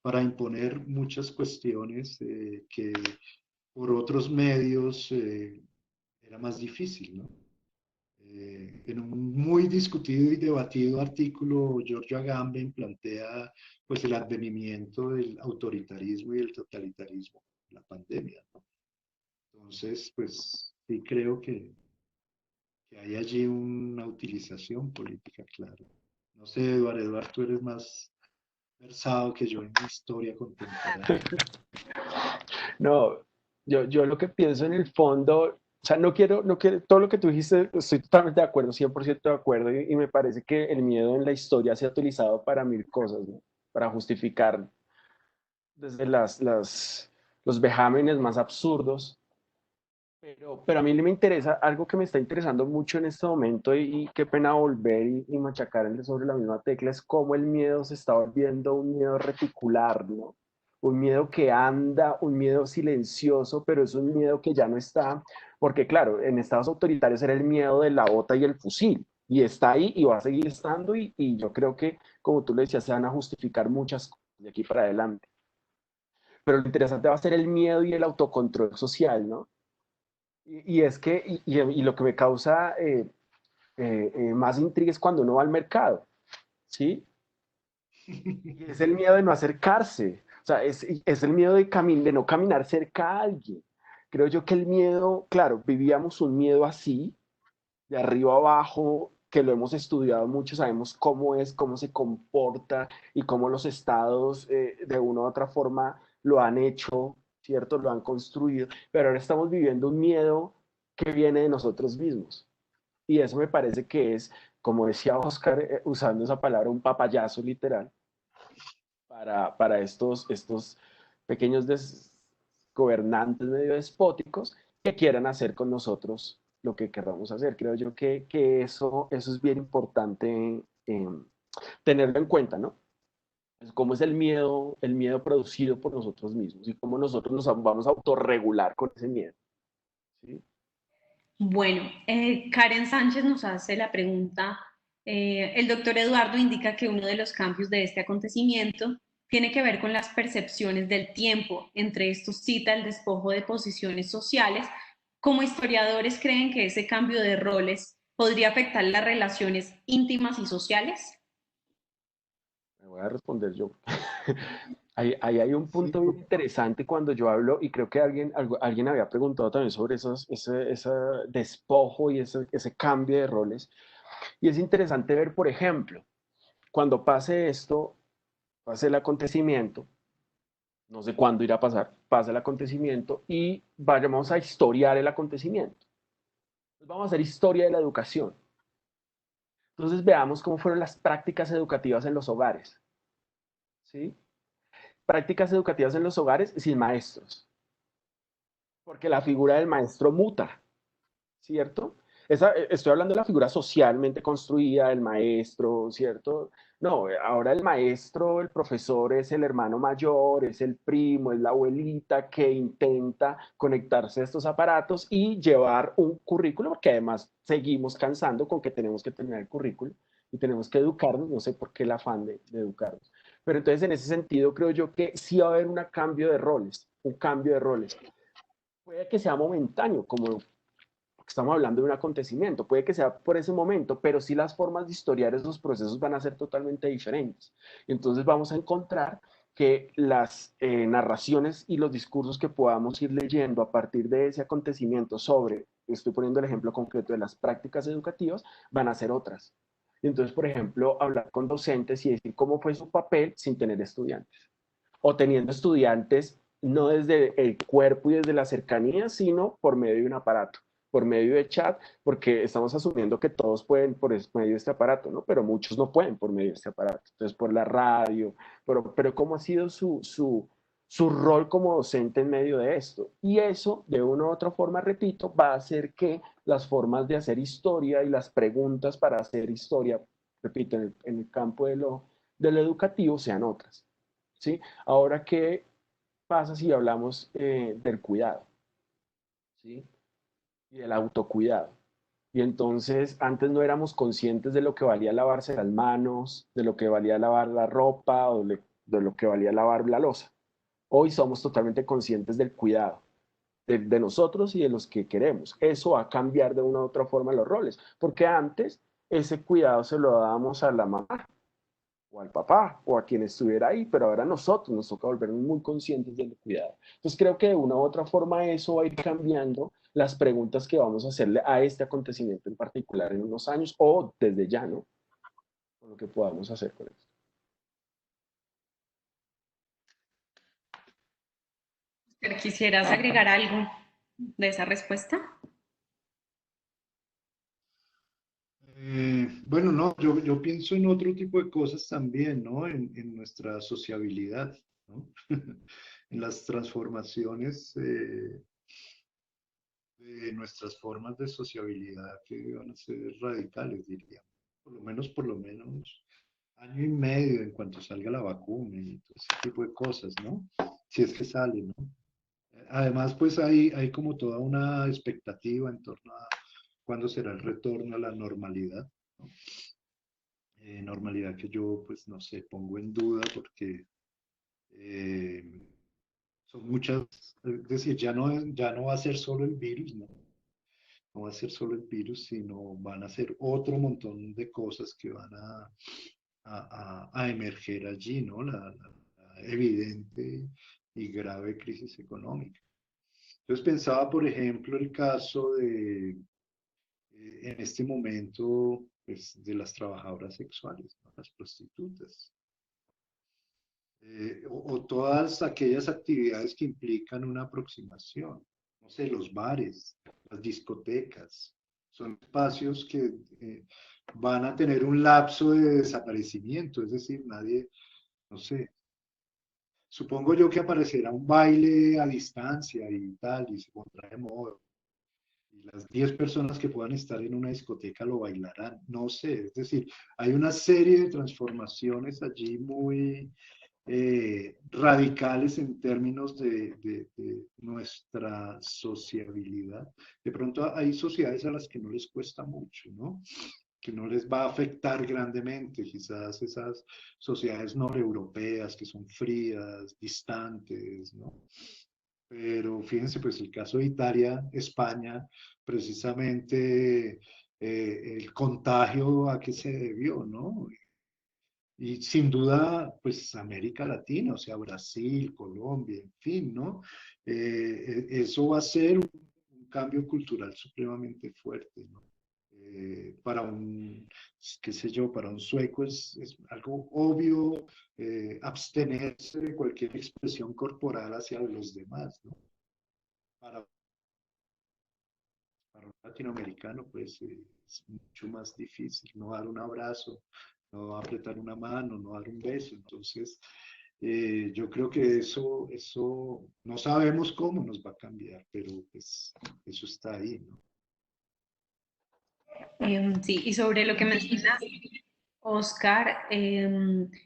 para imponer muchas cuestiones que por otros medios era más difícil, ¿no? En un muy discutido y debatido artículo, Giorgio Agamben plantea pues el advenimiento del autoritarismo y el totalitarismo, la pandemia, ¿no? Entonces, pues sí creo que hay allí una utilización política clara. No sé, Eduardo, tú eres más versado que yo en historia contemporánea. No, yo lo que pienso en el fondo, o sea, no quiero, todo lo que tú dijiste, estoy totalmente de acuerdo, 100% de acuerdo, y me parece que el miedo en la historia se ha utilizado para mil cosas, ¿no? Para justificar desde los vejámenes más absurdos. Pero a mí me interesa, algo que me está interesando mucho en este momento y qué pena volver y machacar sobre la misma tecla, es cómo el miedo se está volviendo un miedo reticular, ¿no? Un miedo que anda, un miedo silencioso, pero es un miedo que ya no está, porque claro, en estados autoritarios era el miedo de la bota y el fusil, y está ahí y va a seguir estando, y yo creo que, como tú le decías, se van a justificar muchas cosas de aquí para adelante. Pero lo interesante va a ser el miedo y el autocontrol social, ¿no? Y es que, y lo que me causa más intriga es cuando uno va al mercado, ¿sí? Y es el miedo de no acercarse, o sea, es el miedo de no caminar cerca a alguien. Creo yo que el miedo, claro, vivíamos un miedo así, de arriba abajo, que lo hemos estudiado mucho, sabemos cómo es, cómo se comporta y cómo los estados de una u otra forma lo han hecho, ¿cierto? Lo han construido, pero ahora estamos viviendo un miedo que viene de nosotros mismos. Y eso me parece que es, como decía Oscar, usando esa palabra, un papayazo literal para estos pequeños gobernantes medio despóticos que quieran hacer con nosotros lo que queramos hacer. Creo yo que eso es bien importante tenerlo en cuenta, ¿no? Es cómo es el miedo producido por nosotros mismos y cómo nosotros nos vamos a autorregular con ese miedo. ¿Sí? Bueno, Karen Sánchez nos hace la pregunta, el doctor Eduardo indica que uno de los cambios de este acontecimiento tiene que ver con las percepciones del tiempo. Entre estos cita el despojo de posiciones sociales. Como historiadores, ¿creen que ese cambio de roles podría afectar las relaciones íntimas y sociales? Me voy a responder yo. Ahí hay un Sí, punto bien interesante cuando yo hablo, y creo que alguien había preguntado también sobre ese despojo y ese cambio de roles. Y es interesante ver, por ejemplo, cuando pase esto, pase el acontecimiento, no sé cuándo irá a pasar, pasa el acontecimiento y vayamos a historiar el acontecimiento. Vamos a hacer historia de la educación. Entonces veamos cómo fueron las prácticas educativas en los hogares. ¿Sí? Prácticas educativas en los hogares sin maestros, porque la figura del maestro muta, ¿cierto? Estoy hablando de la figura socialmente construida del maestro, ¿cierto? No, ahora el maestro, el profesor es el hermano mayor, es el primo, es la abuelita que intenta conectarse a estos aparatos y llevar un currículo, porque además seguimos cansando con que tenemos que tener el currículo y tenemos que educarnos, no sé por qué el afán de educarnos. Pero entonces en ese sentido creo yo que sí va a haber cambio de roles, un cambio de roles. Puede que sea momentáneo, como estamos hablando de un acontecimiento, puede que sea por ese momento, pero sí las formas de historiar esos procesos van a ser totalmente diferentes. Y entonces vamos a encontrar que las narraciones y los discursos que podamos ir leyendo a partir de ese acontecimiento sobre, estoy poniendo el ejemplo concreto de las prácticas educativas, van a ser otras. Y entonces, por ejemplo, hablar con docentes y decir cómo fue su papel sin tener estudiantes o teniendo estudiantes no desde el cuerpo y desde la cercanía, sino por medio de un aparato, por medio de chat, porque estamos asumiendo que todos pueden por medio de este aparato, ¿no? Pero muchos no pueden por medio de este aparato. Entonces, por la radio, pero ¿cómo ha sido su rol como docente en medio de esto? Y eso, de una u otra forma, repito, va a hacer que las formas de hacer historia y las preguntas para hacer historia, repito, en el campo de lo educativo sean otras. ¿Sí? Ahora, ¿qué pasa si hablamos del cuidado? ¿Sí? Y del autocuidado. Y entonces antes no éramos conscientes de lo que valía lavarse las manos, de lo que valía lavar la ropa o de lo que valía lavar la loza. Hoy somos totalmente conscientes del cuidado. de nosotros y de los que queremos. Eso va a cambiar de una u otra forma los roles, porque antes ese cuidado se lo dábamos a la mamá o al papá o a quien estuviera ahí, pero ahora nosotros nos toca volvernos muy conscientes del cuidado. Entonces creo que de una u otra forma eso va a ir cambiando las preguntas que vamos a hacerle a este acontecimiento en particular en unos años o desde ya, ¿no? Con lo que podamos hacer con esto. ¿Quisieras agregar algo de esa respuesta? Bueno, no, yo pienso en otro tipo de cosas también, ¿no? En nuestra sociabilidad, ¿no? En las transformaciones de nuestras formas de sociabilidad que van a ser radicales, diría. Por lo menos año y medio en cuanto salga la vacuna y todo ese tipo de cosas, ¿no? Si es que sale, ¿no? Además, pues hay como toda una expectativa en torno a cuándo será el retorno a la normalidad, ¿no? Normalidad que yo, pues no sé, pongo en duda porque eh, son muchas, es decir, ya no va a ser solo el virus, ¿no? No va a ser solo el virus, sino van a ser otro montón de cosas que van a emerger allí, ¿no? La evidente y grave crisis económica. Entonces pensaba, por ejemplo, el caso de, en este momento, pues, de las trabajadoras sexuales, ¿no? Las prostitutas. O todas aquellas actividades que implican una aproximación. No sé, los bares, las discotecas, son espacios que van a tener un lapso de desaparecimiento, es decir, nadie, no sé, supongo yo que aparecerá un baile a distancia y tal, y se pondrá de moda. Y las 10 personas que puedan estar en una discoteca lo bailarán, no sé, es decir, hay una serie de transformaciones allí muy radicales en términos de nuestra sociabilidad. De pronto hay sociedades a las que no les cuesta mucho, ¿no? Que no les va a afectar grandemente, quizás esas sociedades noreuropeas que son frías, distantes, ¿no? Pero fíjense, pues el caso de Italia, España, precisamente el contagio a qué se debió, ¿no? Y sin duda, pues América Latina, o sea, Brasil, Colombia, en fin, ¿no? Eso va a ser un cambio cultural supremamente fuerte, ¿no? Para un, qué sé yo, para un sueco es algo obvio abstenerse de cualquier expresión corporal hacia los demás, ¿no? Para, para un latinoamericano, pues es mucho más difícil, no dar un abrazo, no apretar una mano, no dar un beso. Entonces, yo creo que eso no sabemos cómo nos va a cambiar, pero pues eso está ahí, ¿no? Sí, y sobre lo que mencionas, Oscar,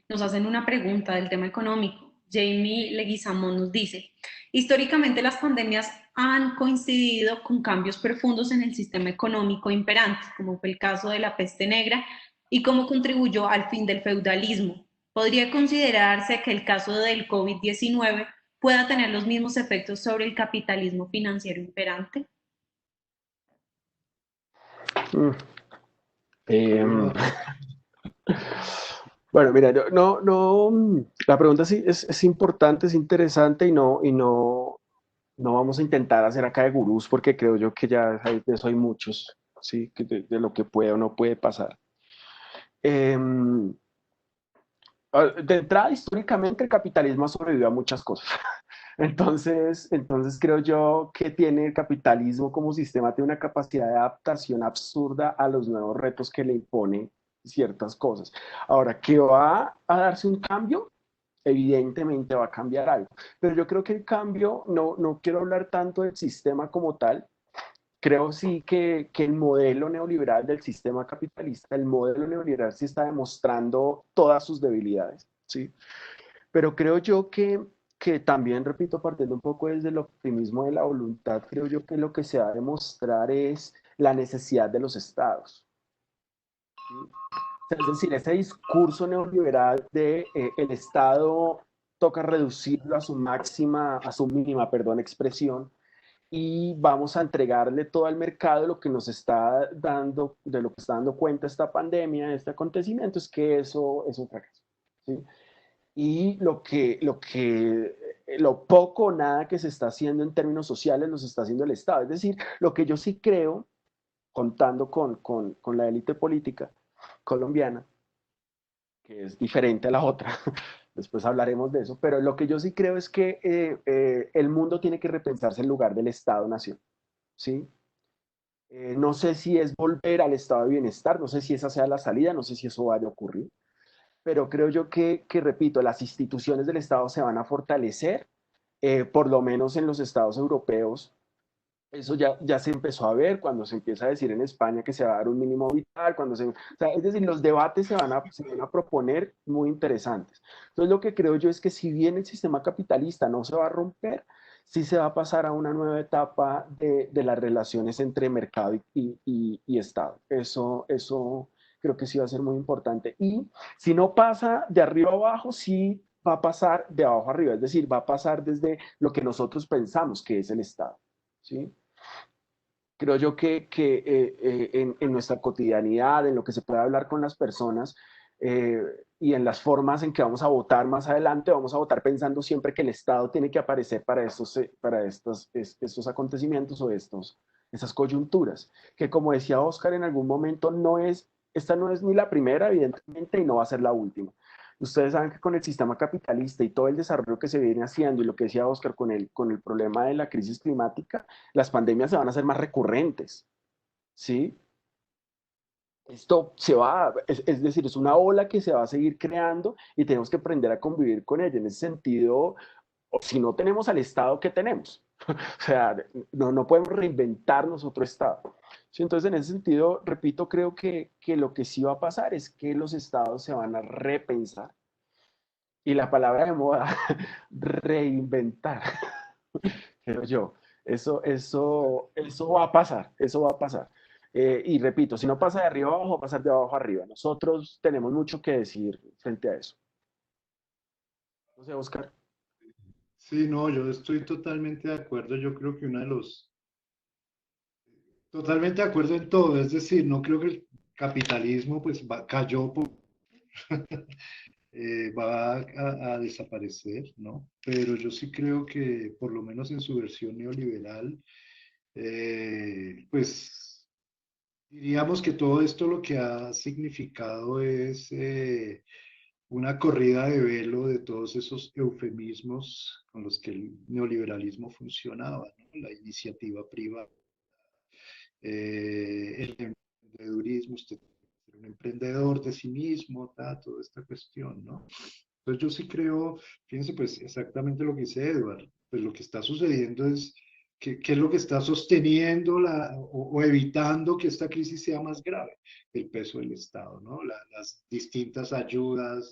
nos hacen una pregunta del tema económico. Jamie Leguizamón nos dice, históricamente las pandemias han coincidido con cambios profundos en el sistema económico imperante, como fue el caso de la peste negra, y cómo contribuyó al fin del feudalismo. ¿Podría considerarse que el caso del COVID-19 pueda tener los mismos efectos sobre el capitalismo financiero imperante? Mm. Eh, Bueno, bueno, mira, la pregunta sí es importante, es interesante no vamos a intentar hacer acá de gurús porque creo yo que ya hay, de eso hay muchos, ¿sí? Que de lo que puede o no puede pasar. Eh, de entrada, históricamente, el capitalismo ha sobrevivido a muchas cosas. Entonces creo yo que tiene el capitalismo como sistema, tiene una capacidad de adaptación absurda a los nuevos retos que le imponen ciertas cosas. Ahora, ¿qué va a darse un cambio? Evidentemente va a cambiar algo. Pero yo creo que el cambio, no quiero hablar tanto del sistema como tal, creo sí que el modelo neoliberal del sistema capitalista, el modelo neoliberal sí está demostrando todas sus debilidades, ¿sí? Pero creo yo que también, repito, partiendo un poco desde el optimismo de la voluntad, creo yo que lo que se va a demostrar es la necesidad de los estados. ¿Sí? Es decir, ese discurso neoliberal de el Estado toca reducirlo a su máxima, a su mínima, perdón, expresión, y vamos a entregarle todo al mercado lo que nos está dando, de lo que está dando cuenta esta pandemia, este acontecimiento, es que eso es un fracaso. ¿Sí? Y lo poco o nada que se está haciendo en términos sociales los está haciendo el Estado. Es decir, lo que yo sí creo, contando con la élite política colombiana, que es diferente a la otra, después hablaremos de eso, pero lo que yo sí creo es que el mundo tiene que repensarse en lugar del Estado-nación, ¿sí? No sé si es volver al estado de bienestar, no sé si esa sea la salida, no sé si eso vaya a ocurrir, pero creo yo repito, las instituciones del Estado se van a fortalecer, por lo menos en los estados europeos. Eso ya se empezó a ver cuando se empieza a decir en España que se va a dar un mínimo vital, o sea, es decir, los debates se van a proponer muy interesantes. Entonces, lo que creo yo es que si bien el sistema capitalista no se va a romper, sí se va a pasar a una nueva etapa de las relaciones entre mercado y Estado. Eso creo que sí va a ser muy importante. Y si no pasa de arriba a abajo, sí va a pasar de abajo a arriba, es decir, va a pasar desde lo que nosotros pensamos que es el Estado. ¿Sí? Creo yo en nuestra cotidianidad, en lo que se puede hablar con las personas eh, y en las formas en que vamos a votar más adelante, vamos a votar pensando siempre que el Estado tiene que aparecer para estos acontecimientos o esas coyunturas, que como decía Oscar en algún momento, esta no es ni la primera, evidentemente, y no va a ser la última. Ustedes saben que con el sistema capitalista y todo el desarrollo que se viene haciendo y lo que decía Oscar con el problema de la crisis climática, las pandemias se van a hacer más recurrentes, ¿sí? Esto es decir, es una ola que se va a seguir creando y tenemos que aprender a convivir con ella. En ese sentido, si no tenemos al Estado, ¿qué tenemos? O sea, no podemos reinventarnos otro Estado. Sí, entonces, en ese sentido, repito, creo que lo que sí va a pasar es que los Estados se van a repensar. Y la palabra de moda, reinventar, creo yo. Eso va a pasar, eso va a pasar. Y repito, si no pasa de arriba abajo, va a pasar de abajo arriba. Nosotros tenemos mucho que decir frente a eso. No sé, Oscar. Sí, no, yo estoy totalmente de acuerdo. Yo creo que totalmente de acuerdo en todo. Es decir, no creo que el capitalismo pues cayó, va a desaparecer, ¿no? Pero yo sí creo que por lo menos en su versión neoliberal, pues diríamos que todo esto lo que ha significado es una corrida de velo de todos esos eufemismos con los que el neoliberalismo funcionaba, ¿no? La iniciativa privada, el emprendedurismo, usted ser un emprendedor de sí mismo, toda esta cuestión, ¿no? Entonces yo sí creo, fíjense pues exactamente lo que dice Edward, pues lo que está sucediendo es qué es lo que está sosteniendo o evitando que esta crisis sea más grave, el peso del Estado, ¿no? Las distintas ayudas,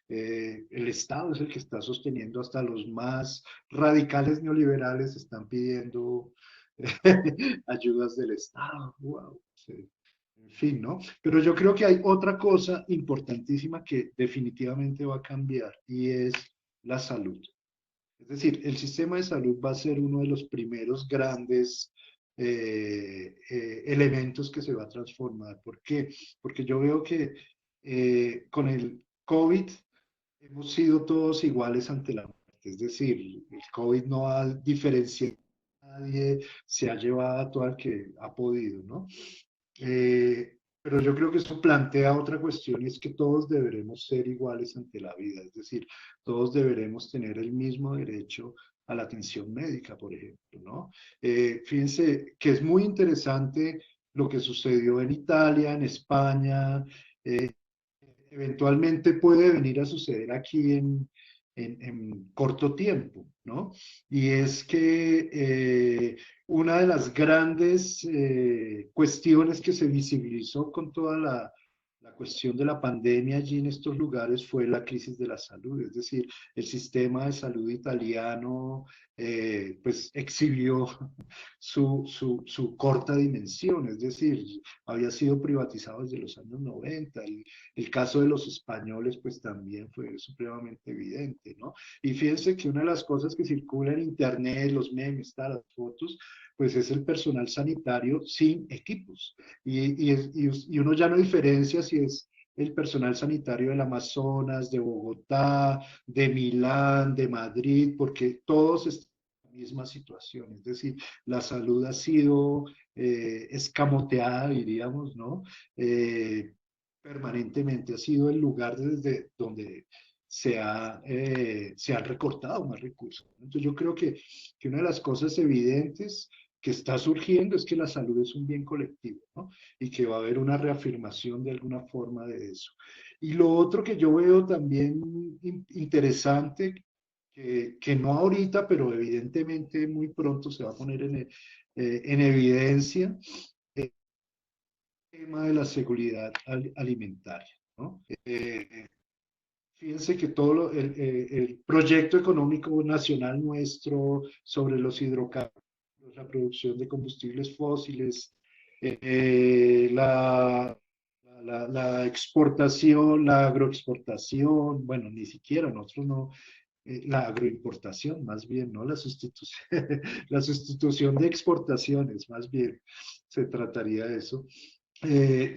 el Estado es el que está sosteniendo, hasta los más radicales neoliberales están pidiendo ayudas del Estado, wow. Sí. En fin, ¿no? Pero yo creo que hay otra cosa importantísima que definitivamente va a cambiar y es la salud. Es decir, el sistema de salud va a ser uno de los primeros grandes elementos que se va a transformar. ¿Por qué? Porque yo veo que con el COVID hemos sido todos iguales ante la muerte. Es decir, el COVID no ha diferenciado a nadie, se ha llevado a todo el que ha podido, ¿no? Pero yo creo que eso plantea otra cuestión y es que todos deberemos ser iguales ante la vida, es decir, todos deberemos tener el mismo derecho a la atención médica, por ejemplo, ¿no? Fíjense que es muy interesante lo que sucedió en Italia, en España, eh, eventualmente puede venir a suceder aquí en corto tiempo, ¿no? Y es que una de las grandes cuestiones que se visibilizó con toda la cuestión de la pandemia allí en estos lugares fue la crisis de la salud, es decir, el sistema de salud italiano pues exhibió su corta dimensión, es decir, había sido privatizado desde los años 90. El caso de los españoles, pues también fue supremamente evidente, ¿no? Y fíjense que una de las cosas que circula en Internet, los memes, tal, las fotos, pues es el personal sanitario sin equipos. Y uno ya no diferencia si es el personal sanitario del Amazonas, de Bogotá, de Milán, de Madrid, porque todos están en la misma situación. Es decir, la salud ha sido escamoteada, diríamos, ¿no? Permanentemente ha sido el lugar desde donde se han recortado más recursos. Entonces yo creo que una de las cosas evidentes que está surgiendo es que la salud es un bien colectivo, ¿no? Y que va a haber una reafirmación de alguna forma de eso. Y lo otro que yo veo también interesante, que no ahorita, pero evidentemente muy pronto se va a poner en evidencia, el tema de la seguridad alimentaria, ¿no? Fíjense que el proyecto económico nacional nuestro sobre los hidrocarburos, la producción de combustibles fósiles, la exportación, la agroexportación, bueno, ni siquiera nosotros no, la agroimportación más bien, ¿no? La sustitución, la sustitución de exportaciones, más bien, se trataría de eso.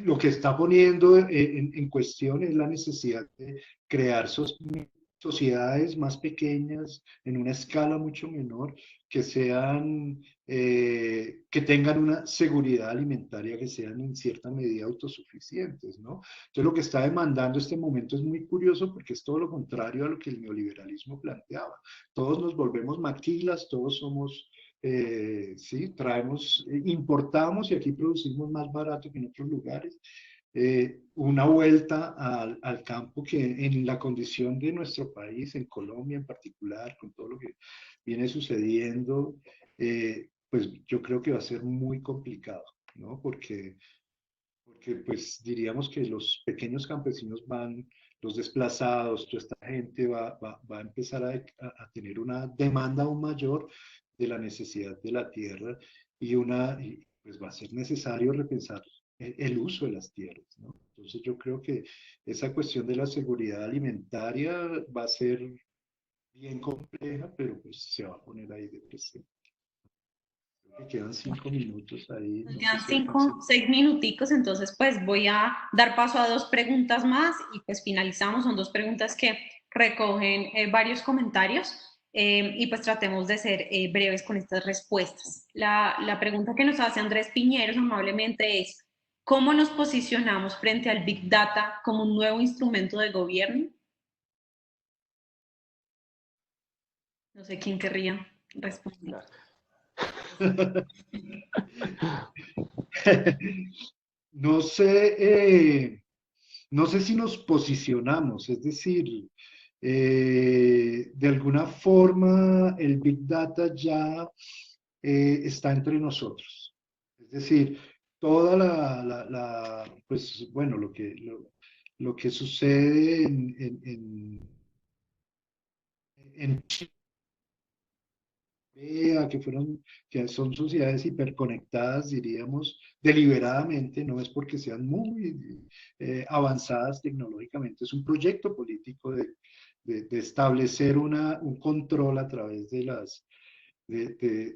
Lo que está poniendo en cuestión es la necesidad de crear sociedades más pequeñas, en una escala mucho menor, que sean, que tengan una seguridad alimentaria, que sean en cierta medida autosuficientes, ¿no? Entonces lo que está demandando este momento es muy curioso porque es todo lo contrario a lo que el neoliberalismo planteaba. Todos nos volvemos maquilas, todos somos sí, importamos y aquí producimos más barato que en otros lugares. Una vuelta al campo que en la condición de nuestro país, en Colombia en particular, con todo lo que viene sucediendo, pues yo creo que va a ser muy complicado, ¿no? Porque pues diríamos que los pequeños campesinos van, los desplazados, toda esta gente va a empezar a tener una demanda aún mayor de la necesidad de la tierra y pues va a ser necesario repensar el uso de las tierras, ¿no? Entonces yo creo que esa cuestión de la seguridad alimentaria va a ser bien compleja, pero pues se va a poner ahí de presente. Creo que quedan 5 minutos ahí, Nos no sé quedan si alcancé. 6 minuticos, entonces pues voy a dar paso a dos preguntas más y pues finalizamos. Son dos preguntas que recogen varios comentarios y pues tratemos de ser breves con estas respuestas. La pregunta que nos hace Andrés Piñeros amablemente es, ¿cómo nos posicionamos frente al Big Data como un nuevo instrumento de gobierno? No sé quién querría responder. No sé, no sé si nos posicionamos, es decir, de alguna forma el Big Data ya está entre nosotros. Es decir, toda pues bueno, lo que sucede en que son sociedades hiperconectadas, diríamos, deliberadamente, no es porque sean muy avanzadas tecnológicamente, es un proyecto político de establecer un control a través de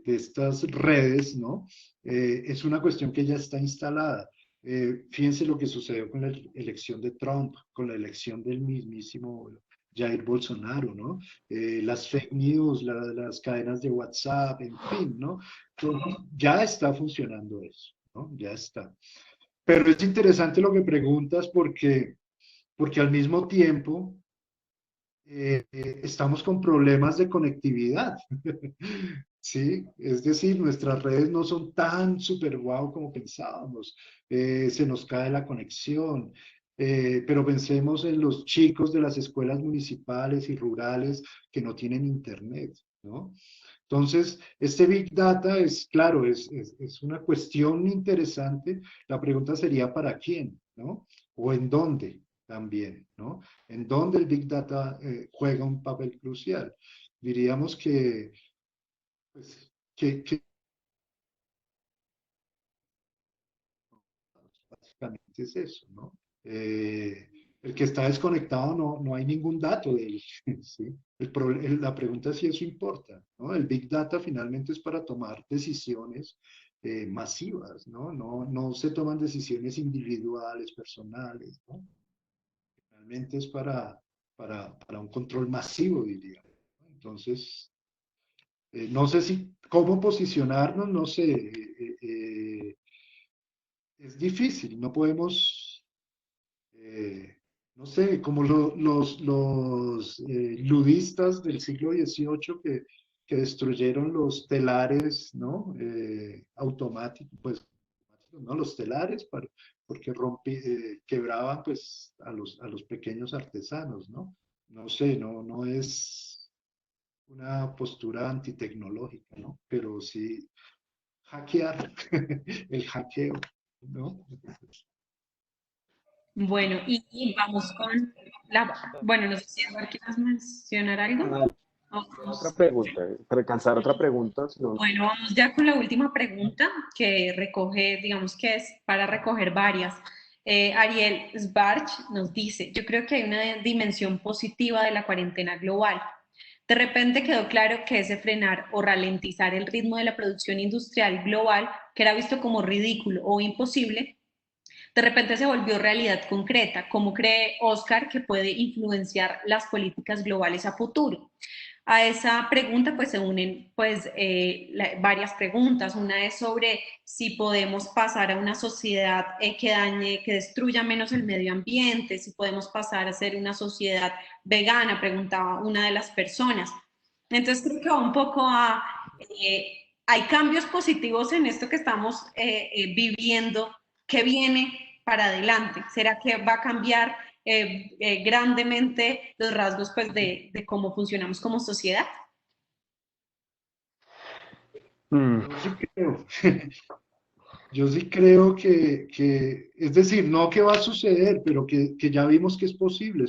estas redes, ¿no? Es una cuestión que ya está instalada. Fíjense lo que sucedió con la elección de Trump, con la elección del mismísimo Jair Bolsonaro, ¿no? Las fake news, las cadenas de WhatsApp, en fin, ¿no? Entonces, ya está funcionando eso, ¿no? Ya está. Pero es interesante lo que preguntas porque al mismo tiempo estamos con problemas de conectividad. Sí, es decir, nuestras redes no son tan super guau como pensábamos. Se nos cae la conexión. Pero pensemos en los chicos de las escuelas municipales y rurales que no tienen internet, ¿no? Entonces, este Big Data es, claro, es una cuestión interesante. La pregunta sería ¿para quién? ¿No? ¿O en dónde también? ¿No? ¿En dónde el Big Data juega un papel crucial? Diríamos que pues, que básicamente es eso, ¿no? El que está desconectado no hay ningún dato de él, ¿sí? La pregunta es si eso importa, ¿no? El Big Data finalmente es para tomar decisiones masivas, ¿no? No se toman decisiones individuales, personales, ¿no? Realmente es para un control masivo, diría. Entonces, no sé si cómo posicionarnos, no sé. Es difícil, no podemos, no sé, como los ludistas del siglo XVIII que destruyeron los telares, ¿no? Automáticos, pues, ¿no? Los telares, porque quebraban, pues, a los pequeños artesanos, ¿no? No sé, no es una postura antitecnológica, ¿no? Pero sí hackear, el hackeo, ¿no? Bueno, y vamos con bueno, no sé si Eduardo quieres mencionar algo. Ah, otra Vamos. pregunta, para alcanzar otra pregunta, si no, Bueno, vamos ya con la última pregunta que recoge, digamos que es para recoger varias. Ariel Sbarch nos dice, yo creo que hay una dimensión positiva de la cuarentena global. De repente quedó claro que ese frenar o ralentizar el ritmo de la producción industrial global, que era visto como ridículo o imposible, de repente se volvió realidad concreta. ¿Cómo cree Oscar que puede influenciar las políticas globales a futuro? A esa pregunta pues se unen pues varias preguntas. Una es sobre si podemos pasar a una sociedad que dañe, que destruya menos el medio ambiente, si podemos pasar a ser una sociedad vegana, preguntaba una de las personas. Entonces creo que va un poco a, hay cambios positivos en esto que estamos viviendo. ¿Qué viene para adelante? ¿Será que va a cambiar grandemente los rasgos pues, de cómo funcionamos como sociedad? mm, Yo sí creo, yo sí creo es decir, no que va a suceder, pero que ya vimos que es posible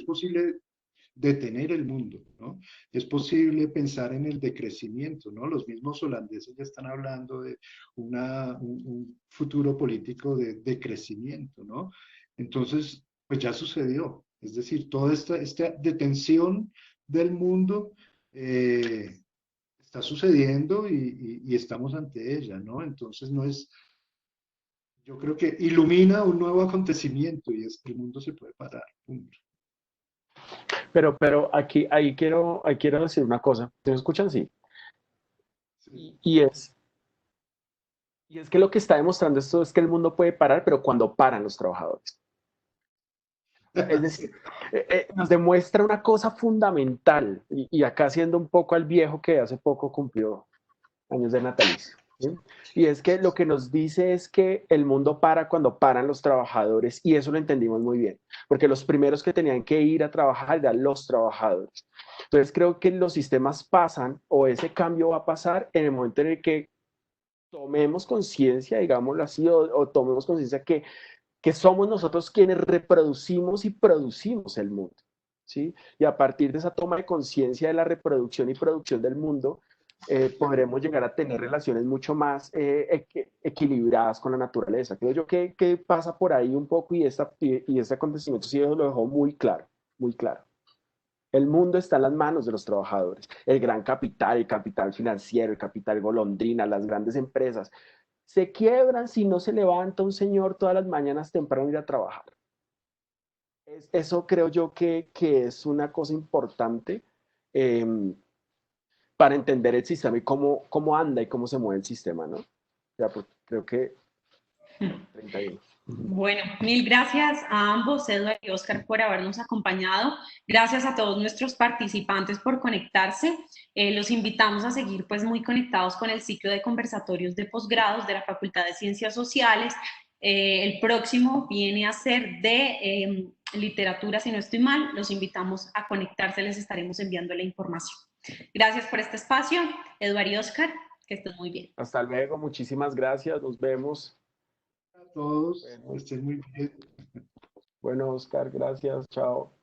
detener el mundo, ¿no? Es posible pensar en el decrecimiento, ¿no? Los mismos holandeses ya están hablando de un futuro político de decrecimiento, ¿no? Entonces, pues ya sucedió. Es decir, toda esta detención del mundo está sucediendo y estamos ante ella, ¿no? Entonces no es, yo creo que ilumina un nuevo acontecimiento y es que el mundo se puede parar, punto. pero aquí, ahí quiero decir una cosa, ¿se me escuchan? Sí. Sí. Y es, y es que lo que está demostrando esto es que el mundo puede parar, pero cuando paran los trabajadores. Es decir, nos demuestra una cosa fundamental, y acá siendo un poco al viejo que hace poco cumplió años de natalicio. ¿Sí? Y es que lo que nos dice es que el mundo para cuando paran los trabajadores, y eso lo entendimos muy bien, porque los primeros que tenían que ir a trabajar eran los trabajadores. Entonces creo que los sistemas pasan, o ese cambio va a pasar en el momento en el que tomemos conciencia, digámoslo así, o tomemos conciencia que somos nosotros quienes reproducimos y producimos el mundo, ¿sí? Y a partir de esa toma de conciencia de la reproducción y producción del mundo, podremos llegar a tener relaciones mucho más equilibradas con la naturaleza. Creo yo que pasa por ahí un poco y este acontecimiento sí lo dejó muy claro, muy claro. El mundo está en las manos de los trabajadores. El capital financiero, el capital golondrina, las grandes empresas, se quiebran si no se levanta un señor todas las mañanas temprano a ir a trabajar. Eso creo yo que es una cosa importante eh, para entender el sistema y cómo anda y cómo se mueve el sistema, ¿no? Ya, pues, creo que 31. Bueno, mil gracias a ambos, Eduardo y Oscar, por habernos acompañado. Gracias a todos nuestros participantes por conectarse. Los invitamos a seguir pues muy conectados con el ciclo de conversatorios de posgrados de la Facultad de Ciencias Sociales. El próximo viene a ser de literatura, si no estoy mal. Los invitamos a conectarse, les estaremos enviando la información. Gracias por este espacio, Eduardo y Oscar, que estén muy bien. Hasta luego, muchísimas gracias, nos vemos. A todos, que Bueno, estén muy bien. bueno Oscar, gracias, chao.